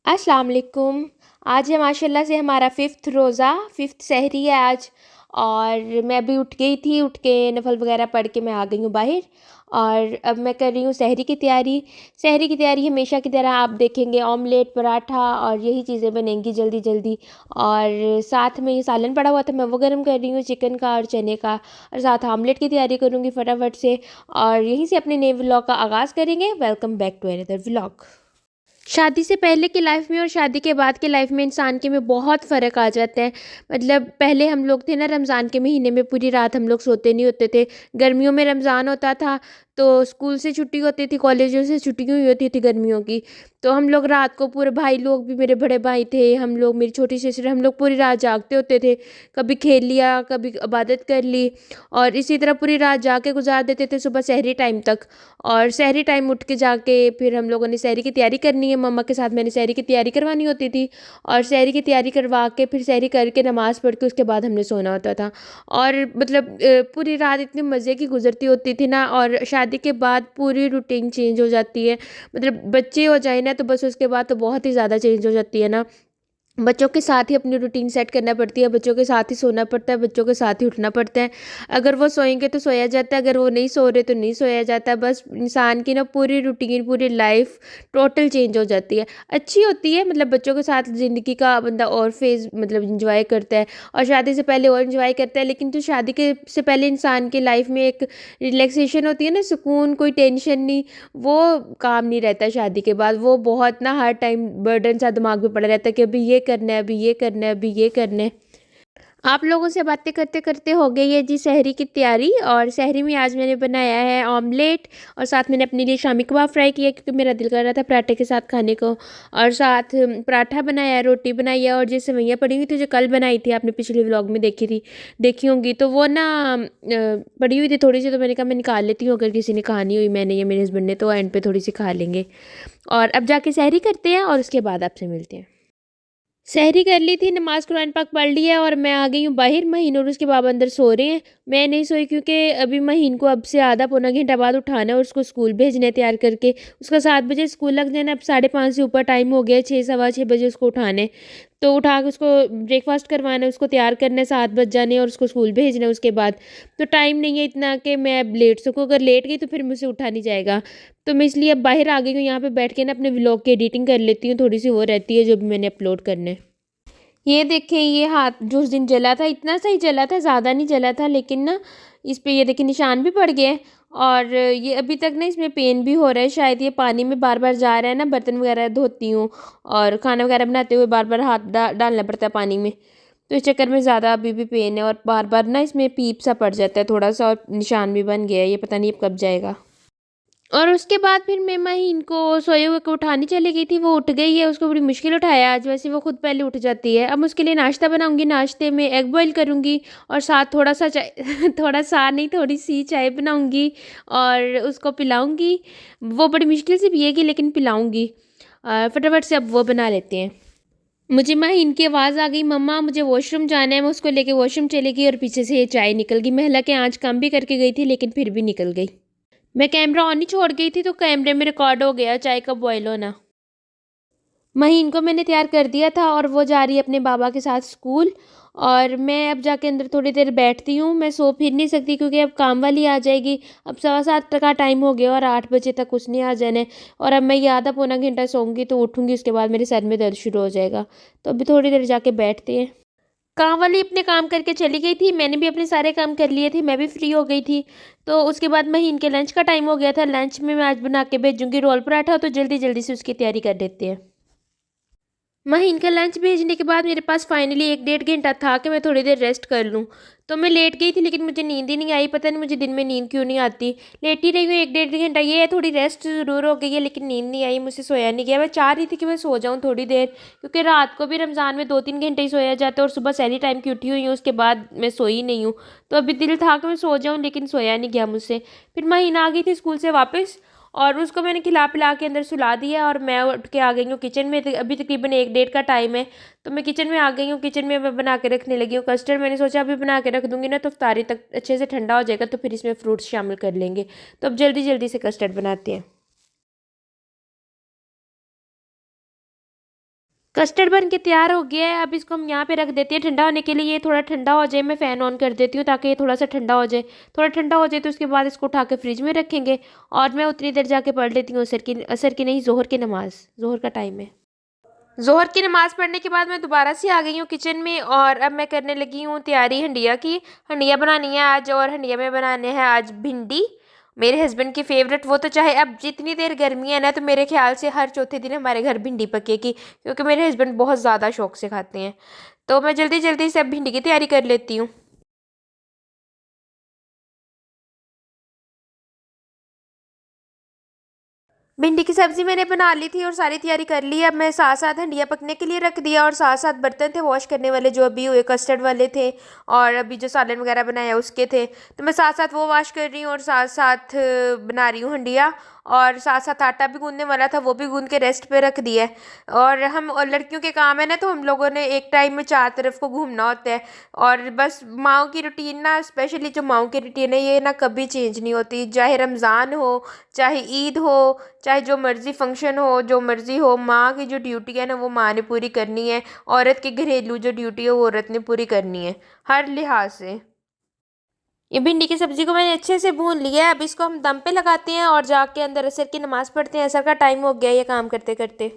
अस्सलाम वालेकुम। आज है माशाल्लाह से हमारा फ़िफ्थ सहरी है आज। और मैं अभी उठ गई थी, उठ के नफ़ल वगैरह पढ़ के मैं आ गई हूँ बाहर। और अब मैं कर रही हूँ सहरी की तैयारी। सहरी की तैयारी हमेशा की तरह आप देखेंगे ऑमलेट, पराठा और यही चीज़ें बनेंगी जल्दी जल्दी। और साथ में ये सालन पड़ा हुआ था, मैं वो गर्म कर रही हूँ चिकन का और चने का। और साथ ऑमलेट की तैयारी करूँगी फटाफट से। और यहीं से अपने नए व्लॉग का आगाज़ करेंगे। Welcome back to another vlog. शादी से पहले की लाइफ में और शादी के बाद की लाइफ में इंसान के में बहुत फ़र्क आ जाता है। मतलब पहले हम लोग थे ना, रमज़ान के महीने में पूरी रात हम लोग सोते नहीं होते थे। गर्मियों में रमज़ान होता था तो स्कूल से छुट्टी होती थी, कॉलेजों से छुट्टी हुई होती थी गर्मियों की। तो हम लोग रात को पूरे भाई लोग भी, मेरे बड़े भाई थे, हम लोग, मेरी छोटी सिस्टर, हम लोग पूरी रात जागते होते थे। कभी खेल लिया, कभी इबादत कर ली। और इसी तरह पूरी रात जाके गुजार देते थे सुबह सहरी टाइम तक। और सहरी टाइम उठ के जाके फिर हम लोगों ने सहरी की तैयारी करनी है, मम्मा के साथ मैंने सहरी की तैयारी करवानी होती थी। और सहरी की तैयारी करवा के फिर सहरी करके नमाज़ पढ़ के उसके बाद हमने सोना होता था। और मतलब पूरी रात इतने मज़े की गुजरती होती थी ना। और शादी के बाद पूरी रूटीन चेंज हो जाती है। मतलब बच्चे हो जाए ना तो बस उसके बाद तो बहुत ही ज़्यादा चेंज हो जाती है ना। बच्चों के साथ ही अपनी रूटीन सेट करना पड़ती है, बच्चों के साथ ही सोना पड़ता है, बच्चों के साथ ही उठना पड़ता है। अगर वो सोएंगे तो सोया जाता है, अगर वो नहीं सो रहे तो नहीं सोया जाता। बस इंसान की ना पूरी रूटीन, पूरी लाइफ टोटल चेंज हो जाती है। अच्छी होती है, मतलब बच्चों के साथ ज़िंदगी का बंदा और फेज़ मतलब इंजॉय करता है। और शादी से पहले और इंजॉय करता है, लेकिन जो शादी के से पहले इंसान की लाइफ में एक रिलैक्सेशन होती है ना, सुकून, कोई टेंशन नहीं, वो काम नहीं रहता शादी के बाद। वो बहुत ना हर टाइम बर्डन सा दिमाग में पड़ा रहता है कि अभी ये करना है, अभी ये करना है, अभी ये करना है। आप लोगों से बातें करते करते हो गई है जी सहरी की तैयारी। और सहरी में आज मैंने बनाया है ऑमलेट। और साथ मैंने अपने लिए शामी कबाब फ्राई किया क्योंकि मेरा दिल कर रहा था पराठे के साथ खाने को। और साथ पराठा बनाया है, रोटी बनाई है। और जो सेवइयाँ पड़ी हुई थी जो कल बनाई थी, आपने पिछले व्लॉग में देखी थी, देखी होंगी, तो वो ना पड़ी हुई थी थोड़ी सी, तो मैंने कहा मैं निकाल लेती हूँ, अगर किसी ने खानी हुई, मैंने या मेरे हस्बैंड ने, तो एंड पे थोड़ी सी खा लेंगे। और अब जाके सहरी करते हैं और उसके बाद आपसे मिलते हैं। सहरी कर ली थी, नमाज़ कुरान पाक पढ़ लिया और मैं आ गई हूँ बाहर। महीन और उसके बाबा अंदर सो रहे हैं। मैं नहीं सोई क्योंकि अभी महीन को अब से आधा पौना घंटा बाद उठाना है और उसको स्कूल भेजना है तैयार करके। उसका 7 बजे स्कूल लग जाना, अब 5:30 से ऊपर टाइम हो गया है, 6 सवा 6 बजे उसको उठाना है। तो उठा के उसको ब्रेकफास्ट करवाना है, उसको तैयार करना है, 7 बज जाने और उसको स्कूल भेजना है उसके बाद। तो टाइम नहीं है इतना कि मैं अब लेट सकूँ, अगर लेट गई तो फिर मुझसे उठा नहीं जाएगा। तो मैं इसलिए अब बाहर आ गई हूँ, यहाँ पे बैठ के ना अपने व्लॉग की एडिटिंग कर लेती हूँ, थोड़ी सी वो रहती है जो भी मैंने अपलोड करना है। ये देखें, ये हाथ जो उस दिन जला था, इतना सही जला था, ज़्यादा नहीं जला था, लेकिन ना इस पे ये देखिए निशान भी पड़ गए हैं। और ये अभी तक ना इसमें पेन भी हो रहा है, शायद ये पानी में बार बार जा रहा है ना, बर्तन वगैरह धोती हूँ और खाना वगैरह बनाते हुए बार बार हाथ डालना पड़ता है पानी में। तो इस चक्कर में ज़्यादा अभी भी पेन है और बार बार ना इसमें पीप सा पड़ जाता है थोड़ा सा, और निशान भी बन गया है, ये पता नहीं अब कब जाएगा। और उसके बाद फिर मैं माहीन को सोए हुए को उठाने चली गई थी, वो उठ गई है, उसको बड़ी मुश्किल उठाया आज, वैसे वो खुद पहले उठ जाती है। अब उसके लिए नाश्ता बनाऊंगी, नाश्ते में एग बॉईल करूंगी और साथ थोड़ा सा चाय थोड़ा सा नहीं, थोड़ी सी चाय बनाऊंगी और उसको पिलाऊंगी। वो बड़ी मुश्किल से पिएगी लेकिन पिलाऊंगी। फटाफट से अब वो बना लेते हैं। मुझे माहीन की आवाज़ आ गई, मम्मा मुझे वॉशरूम जाना है। मैं उसको लेके वॉशरूम चली गई और पीछे से ये चाय निकल गई। मैं हालांकि आज काम भी करके गई थी लेकिन फिर भी निकल गई। मैं कैमरा ऑन ही छोड़ गई थी तो कैमरे में रिकॉर्ड हो गया चाय का बॉयल होना। महीन को मैंने तैयार कर दिया था और वो जा रही है अपने बाबा के साथ स्कूल। और मैं अब जाके अंदर थोड़ी देर बैठती हूँ, मैं सो फिर नहीं सकती क्योंकि अब काम वाली आ जाएगी। अब 7:15 का टाइम हो गया और 8 बजे तक उसने आ जाना है। और अब मैं ये आधा पौना घंटा सोऊंगी तो उठूंगी, उसके बाद मेरे सर में दर्द शुरू हो जाएगा। तो अभी थोड़ी देर जाके बैठते हैं। काम वाली अपने काम करके चली गई थी, मैंने भी अपने सारे काम कर लिए थे, मैं भी फ्री हो गई थी। तो उसके बाद महीन के लंच का टाइम हो गया था, लंच में मैं आज बना के भेजूंगी रोल पराठा, तो जल्दी जल्दी से उसकी तैयारी कर देते हैं। महीन का लंच भेजने के बाद मेरे पास फाइनली 1 डेढ़ घंटा था कि मैं थोड़ी देर रेस्ट कर लूँ। तो मैं लेट गई थी लेकिन मुझे नींद ही नहीं आई, पता नहीं मुझे दिन में नींद क्यों नहीं आती। लेट ही रही हूँ 1 डेढ़ घंटा, ये है थोड़ी रेस्ट ज़रूर हो गई है लेकिन नींद नहीं आई, मुझसे सोया नहीं गया। मैं चाह रही थी कि मैं सो जाऊँ थोड़ी देर, क्योंकि रात को भी रमज़ान में 2-3 घंटे ही सोया जाता है और सुबह सहरी टाइम की उठी हुई हूँ, उसके बाद मैं सोई नहीं हूँ। तो अभी दिल था कि मैं सो जाऊँ लेकिन सोया नहीं गया मुझसे। फिर महीना आ गई थी स्कूल से वापस और उसको मैंने खिला पिला के अंदर सुला दिया और मैं उठ के आ गई हूँ किचन में। अभी तकरीबन 1 डेढ़ का टाइम है तो मैं किचन में आ गई हूँ। किचन में मैं बना के रखने लगी हूँ कस्टर्ड। मैंने सोचा अभी बना के रख दूंगी ना तो इफ्तारी तक अच्छे से ठंडा हो जाएगा, तो फिर इसमें फ्रूट्स शामिल कर लेंगे। तो अब जल्दी जल्दी से कस्टर्ड बनाते हैं। कस्टर्ड बन के तैयार हो गया है। अब इसको हम यहाँ पे रख देते हैं ठंडा होने के लिए। ये थोड़ा ठंडा हो जाए, मैं फ़ैन ऑन कर देती हूँ ताकि ये थोड़ा सा ठंडा हो जाए। थोड़ा ठंडा हो जाए तो उसके बाद इसको उठा के फ्रिज में रखेंगे। और मैं उतनी देर जाके पढ़ लेती हूँ असर की नहीं, ज़ोहर की नमाज़। ज़ोहर का टाइम है। ज़ोहर की नमाज़ पढ़ने के बाद मैं दोबारा से आ गई हूँ किचन में और अब मैं करने लगी हूँ तैयारी हंडिया की। हंडिया बनानी है आज और हंडिया में बनाने हैं आज भिंडी, मेरे हस्बैंड की फेवरेट। वो तो चाहे अब जितनी देर गर्मी है ना, तो मेरे ख्याल से हर चौथे दिन हमारे घर भिंडी पकेगी, क्योंकि मेरे हस्बैंड बहुत ज़्यादा शौक से खाते हैं। तो मैं जल्दी जल्दी से अब भिंडी की तैयारी कर लेती हूँ। भिंडी की सब्जी मैंने बना ली थी और सारी तैयारी कर ली। अब मैं साथ साथ हंडिया पकने के लिए रख दिया और साथ साथ बर्तन थे वॉश करने वाले जो अभी हुए कस्टर्ड वाले थे, और अभी जो सालन वगैरह बनाया उसके थे, तो मैं साथ साथ वो वॉश कर रही हूँ और साथ साथ बना रही हूँ हंडिया। और साथ साथ आटा भी गूंदने वाला था, वो भी गूंद के रेस्ट पे रख दिया है। और लड़कियों के काम है ना, तो हम लोगों ने एक टाइम में चार तरफ को घूमना होता है। और बस माओ की रूटीन ना, स्पेशली जो माओ की रूटीन है ये ना कभी चेंज नहीं होती, चाहे रमज़ान हो, चाहे ईद हो, चाहे जो मर्ज़ी फंक्शन हो, जो मर्ज़ी हो, माँ की जो ड्यूटी है ना वो माँ ने पूरी करनी है। औरत की घरेलू जो ड्यूटी है वो औरत ने पूरी करनी है, हर लिहाज से। ये भिंडी की सब्ज़ी को मैंने अच्छे से भून लिया है। अब इसको हम दम पे लगाते हैं और जाके अंदर असर की नमाज़ पढ़ते हैं। असर का टाइम हो गया ये काम करते करते।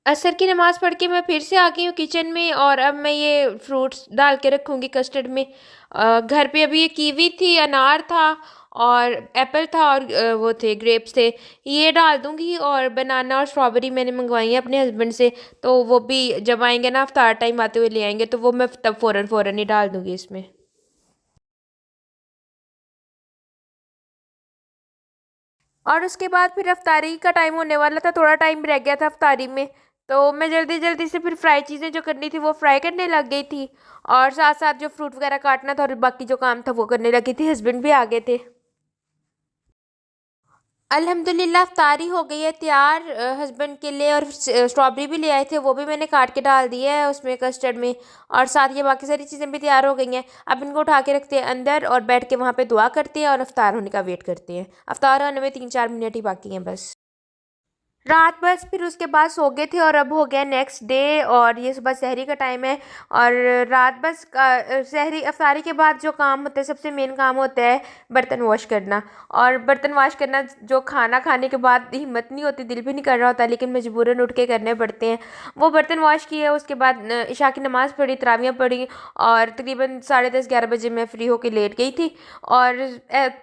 असर की नमाज़ पढ़ के मैं फिर से आ गई हूँ किचन में और अब मैं ये फ्रूट्स डाल के रखूँगी कस्टर्ड में। घर पे अभी ये कीवी थी, अनार था और एप्पल था और वो थे ग्रेप्स थे, ये डाल दूँगी। और बनाना और स्ट्रॉबेरी मैंने मंगवाई है अपने हस्बैंड से, तो वो भी जब आएंगे ना अफ्तार टाइम आते हुए ले आएंगे, तो वो मैं तब फ़ौरन फ़ौरन ही डाल दूँगी इसमें। और उसके बाद फिर अफ्तारी का टाइम होने वाला था, थोड़ा टाइम रह गया था अफ्तारी में, तो मैं जल्दी जल्दी से फिर फ्राई चीज़ें जो करनी थी वो फ्राई करने लग गई थी। और साथ साथ जो फ्रूट वगैरह काटना था और बाकी जो काम था वो करने लगी थी। हस्बैंड भी आ गए थे। अल्हम्दुलिल्लाह अफ्तारी हो गई है तैयार हस्बैंड के लिए, और स्ट्रॉबेरी भी ले आए थे, वो भी मैंने काट के डाल दी है उसमें कस्टर्ड में। और साथ ये बाकी सारी चीज़ें भी तैयार हो गई हैं। अब इनको उठा के रखते हैं अंदर और बैठ के वहाँ पे दुआ करते हैं और अफ्तार होने का वेट करते हैं। अफ्तार होने में 3-4 मिनट ही बाकी हैं बस। रात बस फिर उसके बाद सो गए थे और अब हो गया नेक्स्ट डे और ये सुबह सहरी का टाइम है। और रात बस सहरी अफ्तारी के बाद जो काम होता है, सबसे मेन काम होता है बर्तन वॉश करना। और बर्तन वॉश करना जो खाना खाने के बाद हिम्मत नहीं होती, दिल भी नहीं कर रहा होता, लेकिन मजबूरन उठ के करने पड़ते हैं। वो बर्तन वॉश किए, उसके बाद इशा की नमाज़ पढ़ी, तरावियाँ पढ़ी और तकरीबन 10:30-11 बजे मैं फ़्री होके लेट गई थी। और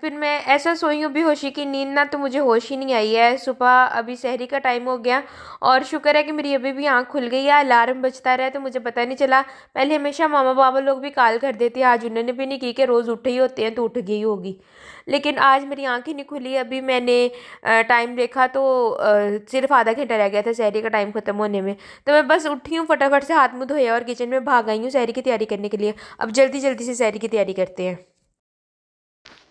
फिर मैं ऐसा सोई हूँ बेहोशी की नींद ना, तो मुझे होश ही नहीं आई है। सुबह अभी सहरी का टाइम हो गया और शुक्र है कि मेरी अभी भी आँख खुल गई है। अलार्म बजता रहा तो मुझे पता नहीं चला। पहले हमेशा मामा बाबा लोग भी कॉल कर देते हैं, आज उन्होंने भी नहीं की कि रोज़ उठे ही होते हैं तो उठ गई होगी, लेकिन आज मेरी आँख ही नहीं खुली। अभी मैंने टाइम देखा तो सिर्फ आधा घंटा रह गया था सहरी का टाइम ख़त्म होने में। तो मैं बस उठी हूँ, फटाफट से हाथ मुँह धोया और किचन में भाग आई हूँ सहरी की तैयारी करने के लिए। अब जल्दी जल्दी से सहरी की तैयारी करते हैं।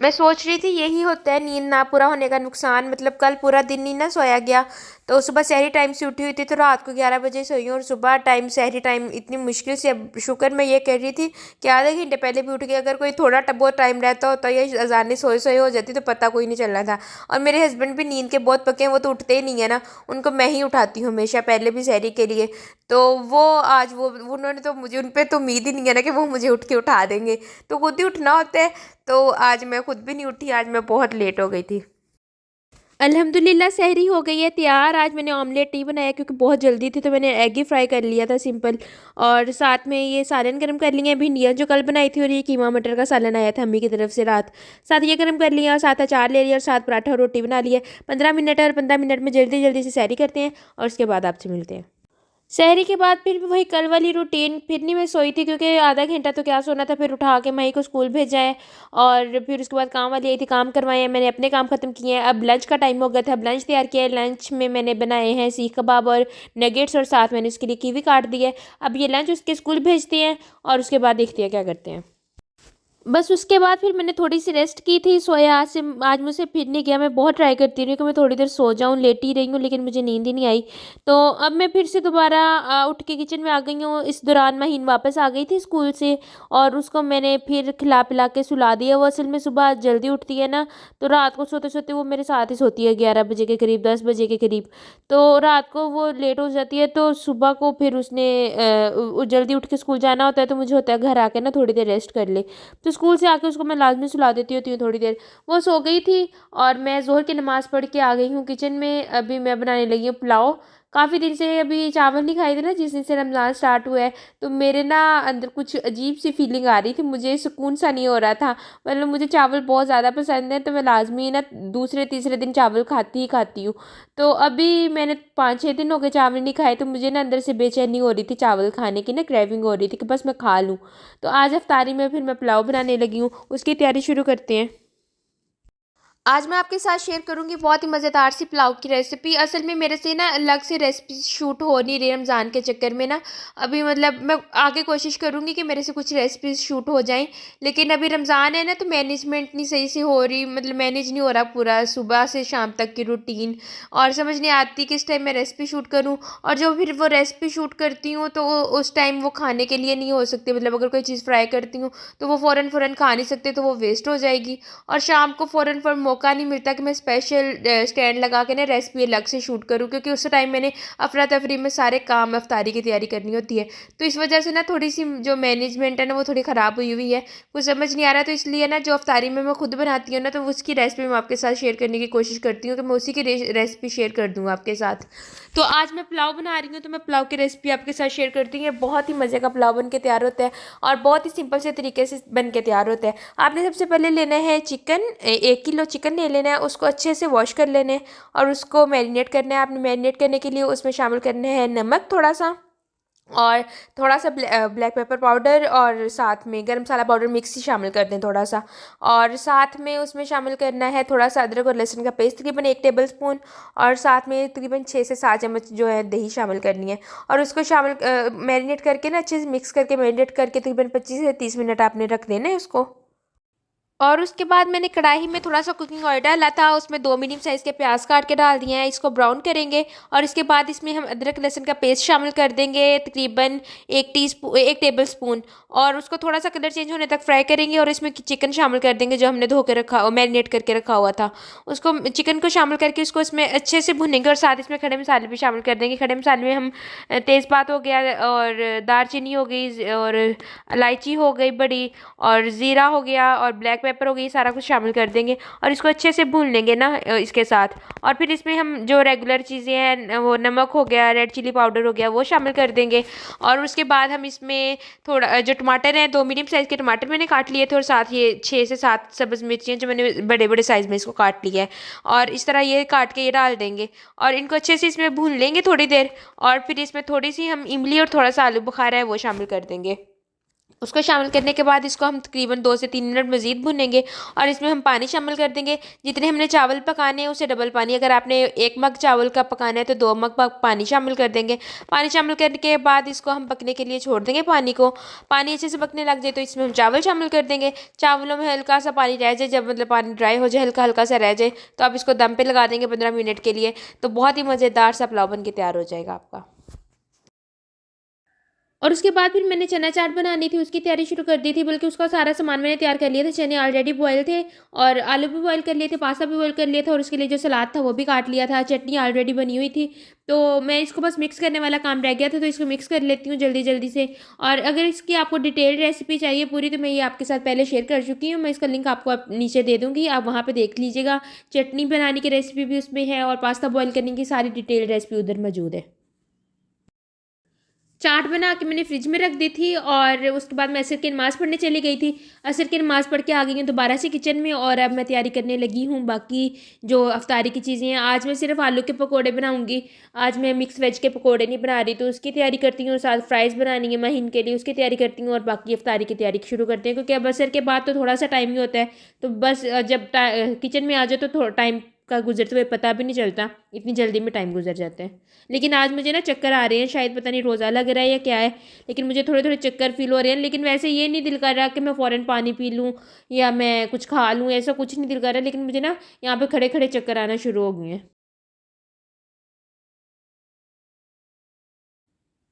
मैं सोच रही थी यही होता है नींद ना पूरा होने का नुकसान, मतलब कल पूरा दिन नहीं ना सोया गया, तो सुबह सहरी टाइम से उठी हुई थी तो रात को 11 बजे सोई हूँ और सुबह टाइम सहरी टाइम इतनी मुश्किल से। अब शुक्र मैं ये कर रही थी कि आधे घंटे पहले भी उठ गई, अगर कोई थोड़ा बहुत टाइम रहता होता या अजानें सोए सोए हो जाती तो पता कोई नहीं चलना था। और मेरे हस्बैंड भी नींद के बहुत पके हैं, वो तो उठते ही नहीं है ना, उनको मैं ही उठाती हूँ हमेशा पहले भी सहरी के लिए। तो वो आज वो उन्होंने तो मुझे उन पर तो उम्मीद ही नहीं है ना कि वो मुझे उठ के उठा देंगे, तो खुद ही उठना होता है। तो आज मैं खुद भी नहीं उठी, आज मैं बहुत लेट हो गई थी। अल्हम्दुलिल्लाह सहरी हो गई है तैयार। आज मैंने ऑमलेट नहीं बनाया क्योंकि बहुत जल्दी थी, तो मैंने एग ही फ्राई कर लिया था सिंपल। और साथ में ये सालन गर्म कर लिए हैं, भिंडियाँ जो कल बनाई थी, और ये कीमा मटर का सालन आया था अम्मी की तरफ से रात, साथ ये गर्म कर लिया और साथ अचार ले लिया और साथ पराठा और रोटी बना लिया। 15 मिनट और 15 मिनट में जल्दी जल्दी से सहरी करते हैं और उसके बाद आपसे मिलते हैं। सहरी के बाद फिर वही कल वाली रूटीन, फिर नहीं मैं सोई थी क्योंकि आधा घंटा तो क्या सोना था, फिर उठा के मई को स्कूल भेजा है और फिर उसके बाद काम वाली आई थी, काम करवाए हैं मैंने, अपने काम ख़त्म किए हैं। अब लंच का टाइम हो गया था, अब लंच तैयार किया है। लंच में मैंने बनाए हैं सीख कबाब और नगेट्स और साथ मैंने उसके लिए कीवी काट दी है। अब ये लंच उसके स्कूल भेजते हैं और उसके बाद देखते हैं क्या करते हैं। बस उसके बाद फिर मैंने थोड़ी सी रेस्ट की थी, सोया। आज मुझसे फिर नहीं गया। मैं बहुत ट्राई करती रही हूँ कि मैं थोड़ी देर सो जाऊँ, लेटी रही हूँ, लेकिन मुझे नींद ही नहीं आई। तो अब मैं फिर से दोबारा उठ के किचन में आ गई हूँ। इस दौरान महीन वापस आ गई थी स्कूल से, और उसको मैंने फिर खिला पिला के सुला दिया। वो असल में सुबह जल्दी उठती है ना, तो रात को सोते सोते वो मेरे साथ ही सोती है, 11 बजे के करीब, 10 बजे के करीब। तो रात को वो लेट हो जाती है, तो सुबह को फिर उसने जल्दी उठ के स्कूल जाना होता है, तो मुझे होता है घर आके ना थोड़ी देर रेस्ट कर ले। तो स्कूल से आके उसको मैं लाजमी सुला देती होती हूँ थोड़ी देर। वो सो गई थी, और मैं ज़ोहर की नमाज़ पढ़ के आ गई हूँ किचन में। अभी मैं बनाने लगी हूँ पुलाव। काफ़ी दिन से अभी चावल नहीं खाए थे ना, जिस दिन से रमज़ान स्टार्ट हुआ है। तो मेरे ना अंदर कुछ अजीब सी फीलिंग आ रही थी, मुझे सुकून सा नहीं हो रहा था। मतलब मुझे चावल बहुत ज़्यादा पसंद है, तो मैं लाजमी ना दूसरे तीसरे दिन चावल खाती ही खाती हूँ। तो अभी मैंने 5-6 दिन हो गए चावल नहीं खाए, तो मुझे ना अंदर से बेचैनी हो रही थी चावल खाने की ना, क्रेविंग हो रही थी कि बस मैं खा लूँ। तो आज अफ्तारी में फिर मैं पुलाव बनाने लगी हूँ, उसकी तैयारी शुरू करते हैं। आज मैं आपके साथ शेयर करूंगी बहुत ही मज़ेदार सी पुलाव की रेसिपी। असल में मेरे से ना अलग से रेसिपी शूट हो नहीं रही रमज़ान के चक्कर में ना। अभी मतलब मैं आगे कोशिश करूंगी कि मेरे से कुछ रेसिपीज शूट हो जाएं, लेकिन अभी रमज़ान है ना, तो मैनेजमेंट नहीं सही से हो रही, मतलब मैनेज नहीं हो रहा पूरा सुबह से शाम तक की रूटीन। और समझ नहीं आती किस टाइम मैं रेसिपी शूट करूँ, और जो फिर वो रेसिपी शूट करती हूँ तो उस टाइम वो खाने के लिए नहीं हो सकती। मतलब अगर कोई चीज़ फ्राई करती हूँ तो वो फ़ौरन फ़ौरन खा नहीं सकते, तो वो वेस्ट हो जाएगी। और शाम को फ़ौरन फ़ौरन मौका नहीं मिलता कि मैं स्पेशल स्टैंड लगा के ना रेसिपी अलग से शूट करूँ, क्योंकि उस टाइम मैंने अफरा तफरी में सारे काम अफ्तारी की तैयारी करनी होती है। तो इस वजह से ना थोड़ी सी जो मैनेजमेंट है ना, वो थोड़ी ख़राब हुई हुई है, कुछ समझ नहीं आ रहा। तो इसलिए ना जो अफ्तारी में मैं खुद बनाती हूँ ना, तो उसकी रेसिपी मैं आपके साथ शेयर करने की कोशिश करती हूँ कि मैं उसी की रेसिपी शेयर कर दूँ आपके साथ। तो आज मैं पुलाव बना रही हूँ, तो मैं पुलाव की रेसिपी आपके साथ शेयर करती हूँ। ये बहुत ही मज़े का पुलाव बन के तैयार होता है, और बहुत ही सिंपल से तरीके से बन के तैयार होता है। आपने सबसे पहले लेना है चिकन, 1 किलो चिकन ले लेना है, उसको अच्छे से वॉश कर लेना है, और उसको मैरिनेट करना है। आपने मैरिनेट करने के लिए उसमें शामिल करना है नमक थोड़ा सा, और थोड़ा सा ब्लैक पेपर पाउडर, और साथ में गरम मसाला पाउडर मिक्स ही शामिल कर दें थोड़ा सा। और साथ में उसमें शामिल करना है थोड़ा सा अदरक और लहसुन का पेस्ट, तकरीबन 1 टेबल स्पून। और साथ में तकरीबन 6 से 7 चम्मच जो है दही शामिल करनी है। और उसको शामिल मैरिनेट करके ना अच्छे से मिक्स करके मैरिनेट करके तकरीबन 25 से 30 मिनट आपने रख देना है उसको। और उसके बाद मैंने कढ़ाई में थोड़ा सा कुकिंग ऑयल डाला था, उसमें 2 मीडियम साइज़ के प्याज काट के डाल दिए हैं, इसको ब्राउन करेंगे। और इसके बाद इसमें हम अदरक लहसुन का पेस्ट शामिल कर देंगे, तकरीबन 1 टेबल स्पून। और उसको थोड़ा सा कलर चेंज होने तक फ्राई करेंगे, और इसमें चिकन शामिल कर देंगे जो हमने धो के रखा और मैरिनेट करके रखा हुआ था। उसको चिकन को शामिल करके उसको इसमें अच्छे से भुनेंगे, और साथ इसमें खड़े मसाले भी शामिल कर देंगे। खड़े मसाले में हम तेज़पात हो गया, और दालचीनी हो गई, और इलायची हो गई बड़ी, और ज़ीरा हो गया, और ब्लैक पेपर हो गई, सारा कुछ शामिल कर देंगे। और इसको अच्छे से भून लेंगे ना इसके साथ। और फिर इसमें हम जो रेगुलर चीज़ें हैं, वो नमक हो गया, रेड चिली पाउडर हो गया, वो शामिल कर देंगे। और उसके बाद हम इसमें थोड़ा जो टमाटर हैं, 2 मीडियम साइज़ के टमाटर मैंने काट लिए थे, और साथ ये 6 से 7 सब्ज़ मिर्चियाँ जो मैंने बड़े बड़े साइज़ में इसको काट लिया है। और इस तरह ये काट के ये डाल देंगे, और इनको अच्छे से इसमें भून लेंगे थोड़ी देर। और फिर इसमें थोड़ी सी हम इमली और थोड़ा सा आलू बुखारा है वो शामिल कर देंगे। उसको शामिल करने के बाद इसको हम तकरीबन 2 से 3 मिनट मज़ीद भुनेंगे। और इसमें हम पानी शामिल कर देंगे, जितने हमने चावल पकाने हैं उससे डबल पानी। अगर आपने 1 मग चावल का पकाना है तो 2 मग पानी शामिल कर देंगे। पानी शामिल करने के बाद इसको हम पकने के लिए छोड़ देंगे पानी को। पानी अच्छे से पकने लग जाए तो इसमें हम चावल शामिल कर देंगे। चावलों में हल्का सा पानी रह जाए, जब मतलब पानी ड्राई हो जाए, हल्का हल्का सा रह जाए, तो आप इसको दम पे लगा देंगे 15 मिनट के लिए। तो बहुत ही मज़ेदार सा पुलाव बन के तैयार हो जाएगा आपका। और उसके बाद फिर मैंने चना चाट बनानी थी, उसकी तैयारी शुरू कर दी थी। बल्कि उसका सारा सामान मैंने तैयार कर लिया था। चने ऑलरेडी बॉयल थे, और आलू भी बॉयल कर लिए थे, पास्ता भी बॉयल कर लिया था, और उसके लिए जो सलाद था वो भी काट लिया था। चटनी ऑलरेडी बनी हुई थी। तो मैं इसको बस मिक्स करने वाला काम रह गया था, तो इसको मिक्स कर लेती हूँ जल्दी जल्दी से। और अगर इसकी आपको डिटेल्ड रेसिपी चाहिए पूरी, तो मैं ये आपके साथ पहले शेयर कर चुकी हूँ। मैं इसका लिंक आपको नीचे दे दूँगी, आप वहाँ पर देख लीजिएगा। चटनी बनाने की रेसिपी भी उसमें है, और पास्ता बॉयल करने की सारी डिटेल्ड रेसिपी उधर मौजूद है। चाट बना के मैंने फ्रिज में रख दी थी, और उसके बाद मैं असर की नमाज़ पढ़ने चली गई थी। असर की नमाज़ पढ़ के आ गई हूँ दोबारा से किचन में, और अब मैं तैयारी करने लगी हूँ बाकी जो अफ्तारी की चीज़ें हैं। आज मैं सिर्फ आलू के पकोड़े बनाऊँगी। आज मैं मिक्स वेज के पकोड़े नहीं बना रही, तो उसकी तैयारी करती हूँ। साथ फ्राइज़ बनानी है महीन के लिए, उसकी तैयारी करती हूँ। और बाकी अफ्तारी की तैयारी शुरू करते हैं, क्योंकि अब असर के बाद तो थोड़ा सा टाइम ही होता है। तो बस जब किचन में आ जाओ तो थोड़ा टाइम का गुजरते हुए पता भी नहीं चलता, इतनी जल्दी में टाइम गुजर जाता है। लेकिन आज मुझे ना चक्कर आ रहे हैं, शायद पता नहीं रोज़ा लग रहा है या क्या है, लेकिन मुझे थोड़े थोड़े चक्कर फील हो रहे हैं। लेकिन वैसे ये नहीं दिल कर रहा कि मैं फ़ौरन पानी पी लूँ या मैं कुछ खा लूँ, ऐसा कुछ नहीं दिल कर रहा, लेकिन मुझे ना यहाँ पे खड़े खड़े चक्कर आना शुरू हो गए हैं।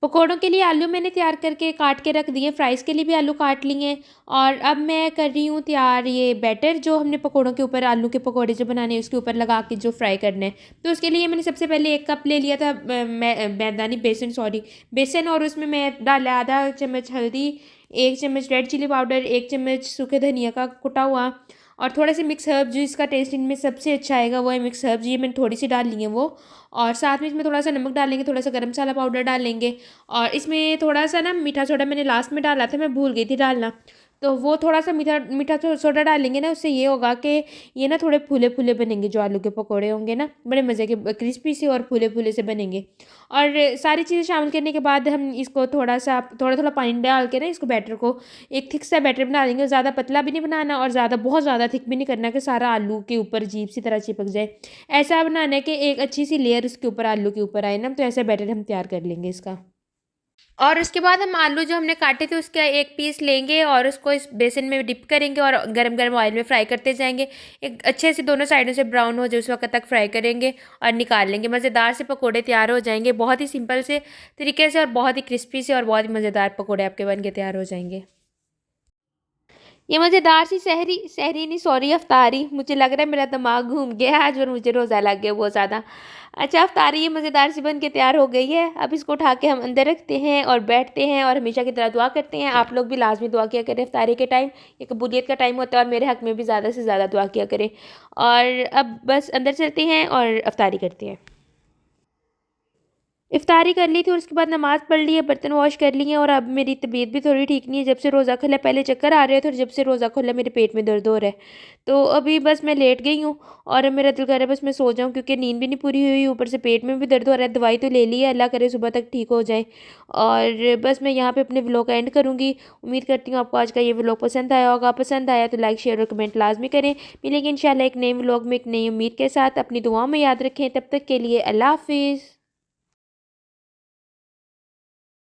पकौड़ों के लिए आलू मैंने तैयार करके काट के रख दिए, फ्राइज़ के लिए भी आलू काट लिए हैं। और अब मैं कर रही हूँ तैयार ये बैटर, जो हमने पकौड़ों के ऊपर, आलू के पकौड़े जो बनाने हैं उसके ऊपर लगा के जो फ्राई करने हैं। तो उसके लिए मैंने सबसे पहले 1 कप ले लिया था मैदा नहीं, बेसन, सॉरी, बेसन। और उसमें मैं डाला आधा चम्मच हल्दी, 1 चम्मच रेड चिली पाउडर, 1 चम्मच सूखे धनिया का कुटा हुआ, और थोड़े से मिक्स हर्ब, जिसका टेस्ट इनमें सबसे अच्छा आएगा वो है मिक्स हर्ब। ये मैंने थोड़ी सी डाल ली है वो। और साथ में इसमें थोड़ा सा नमक डालेंगे, थोड़ा सा गरम मसाला पाउडर डालेंगे, और इसमें थोड़ा सा ना मीठा सोडा मैंने लास्ट में डाला था, मैं भूल गई थी डालना। तो वो थोड़ा सा मीठा मीठा सोडा डालेंगे ना, उससे ये होगा कि ये ना थोड़े फूले फूले बनेंगे, जो आलू के पकौड़े होंगे ना बड़े मज़े के क्रिस्पी से और फूले फूले से बनेंगे। और सारी चीज़ें शामिल करने के बाद हम इसको थोड़ा थोड़ा पानी डाल के ना इसको बैटर को एक थिक सा बैटर बना देंगे। ज़्यादा पतला भी नहीं बनाना और ज़्यादा बहुत ज़्यादा थिक भी नहीं करना कि सारा आलू के ऊपर अजीब सी तरह चिपक जाए। ऐसा बनाना है कि एक अच्छी सी लेयर उसके ऊपर, आलू के ऊपर आए ना, तो ऐसा बैटर हम तैयार कर लेंगे इसका। और उसके बाद हम आलू जो हमने काटे थे उसका एक पीस लेंगे और उसको इस बेसन में डिप करेंगे और गरम गरम ऑयल में फ्राई करते जाएंगे। एक अच्छे से दोनों साइडों से ब्राउन हो जाए उस वक्त तक फ्राई करेंगे और निकाल लेंगे। मज़ेदार से पकोड़े तैयार हो जाएंगे, बहुत ही सिंपल से तरीके से, और बहुत ही क्रिस्पी से और बहुत ही मज़ेदार पकोड़े आपके बन के तैयार हो जाएंगे। ये मज़ेदार सी सहरी सहरी नहीं, सॉरी, अफ्तारी, मुझे लग रहा है मेरा दिमाग घूम गया है आज और मुझे रोज़ा लग गया बहुत ज़्यादा। अच्छा, अफ्तारी ये मज़ेदार सी बन के तैयार हो गई है। अब इसको उठा के हम अंदर रखते हैं और बैठते हैं और हमेशा की तरह दुआ करते हैं। आप लोग भी लाजमी दुआ किया करें अफ्तारी के टाइम, ये कबूलियत का टाइम होता है, और मेरे हक़ में भी ज़्यादा से ज़्यादा दुआ किया करें। और अब बस अंदर चलते हैं और अफ्तारी करते हैं। इफ्तारी कर ली थी और उसके बाद नमाज़ पढ़ ली है, बर्तन वॉश कर लिए हैं, और अब मेरी तबीयत भी थोड़ी ठीक नहीं है। जब से रोज़ा खुला, पहले चक्कर आ रहे थे और जब से रोज़ा खुला मेरे पेट में दर्द हो रहा है। तो अभी बस मैं लेट गई हूँ और अब मेरा दिल कर रहा है बस मैं सो जाऊँ, क्योंकि नींद भी नहीं पूरी हुई, ऊपर से पेट में भी दर्द हो रहा है। दवाई तो ले ली है, अल्लाह करे सुबह तक ठीक हो जाए। और बस मैं यहाँ पर अपने व्लॉग एंड करूँगी। उम्मीद करती हूँ आपको आज का ये व्लॉग पसंद आया होगा। पसंद आया तो लाइक, शेयर और कमेंट लाजमी करें। मिलेंगे इंशाल्लाह एक नए व्लॉग में एक नई उम्मीद के साथ। अपनी दुआओं में याद रखें। तब तक के लिए अल्लाह हाफिज़।